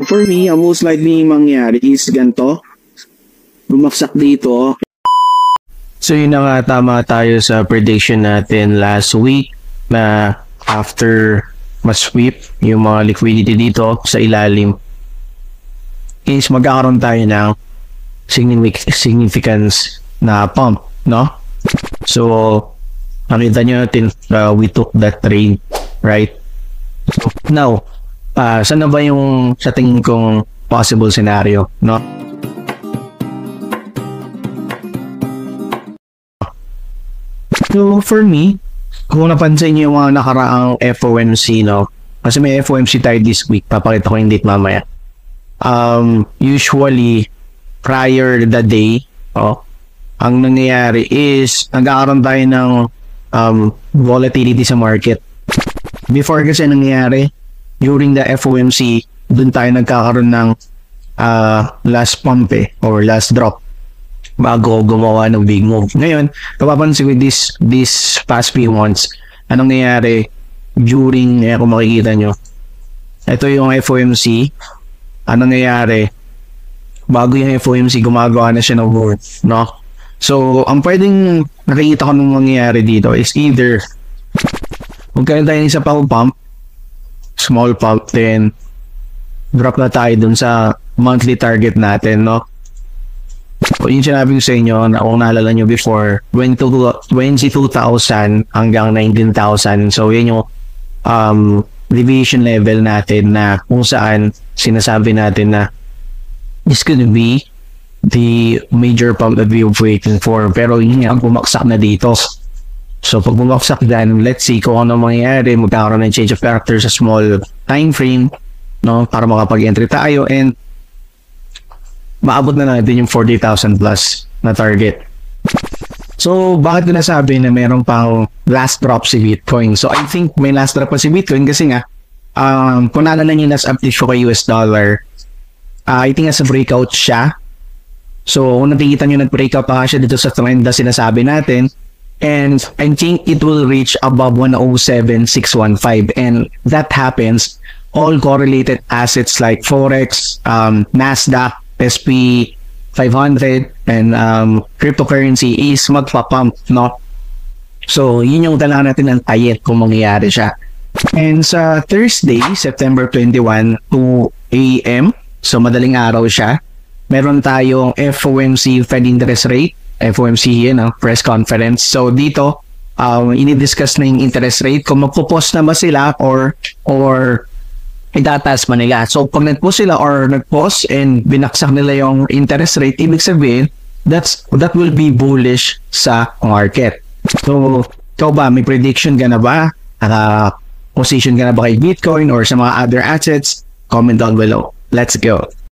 For me, ang most likely mangyari is ganito. Bumaksak dito. So yun na nga, tama tayo sa prediction natin last week na after ma-sweep yung mga liquidity dito sa ilalim is magkakaroon tayo ng significance na pump, no? So nakita nyo natin, we took that trade, right? So now, saan na ba yung sa tingin kong possible scenario, no? So for me, kung napansin niyo yung mga nakaraang FOMC, no? Kasi may FOMC tayo this week, papakita ko yung date mamaya. Usually, prior the day, ang nangyayari is, nagkakaroon tayo ng volatility sa market. Before kasi nangyayari, during the FOMC, dun tayo nagkakaroon ng last pump or last drop bago gumawa ng big move. Ngayon, kapapansin ko this past few months, anong nangyayari during, kung makikita nyo, ito yung FOMC, anong nangyayari, bago yung FOMC, gumagawa na siya ng move, no? So, ang pwedeng nakikita ko nung mangyayari dito is either, magkaroon tayo isa pa pump, small pump, then drop na tayo dun sa monthly target natin, no? So, yung sinabi ko sa inyo, na kung naalala nyo before, 22,000 hanggang 19,000. So, yun yung deviation level natin na kung saan sinasabi natin na this could be the major pump that we're waiting for. Pero yun yung bumaksak na dito. So, pag bumaksak dyan, let's see kung ano mangyayari. Magkakaroon ng change of character sa small time frame, no? Para makapag-entry tayo and maabot na natin yung 40,000 plus na target. So, bakit ko nasabi na meron pang last drop si Bitcoin? So, I think may last drop pa si Bitcoin kasi nga, kung naalala nyo last update ko kay US dollar, I think as a breakout siya. So, kung nakikita nyo, nag-breakout pa siya dito sa trend na sinasabi natin. And I think it will reach above 107,615. And that happens, all correlated assets like Forex, Nasdaq, SP 500 and cryptocurrency is magpa-pump, no? So, yun yung kailangan natin ng tayet kung mangyayari siya. And sa Thursday, September 21, 2 AM, so madaling araw siya, meron tayong FOMC Fed interest rate, FOMC yun, press conference. So, dito, ini-discuss na yung interest rate, kung magpo-pause na ba sila or itataas man nila. So, pag nag-pause sila or nag-pause and binaksak nila yung interest rate, ibig sabihin, that will be bullish sa market. So, ikaw ba, may prediction ka na ba? Position ka na ba kay Bitcoin or sa mga other assets? Comment down below. Let's go.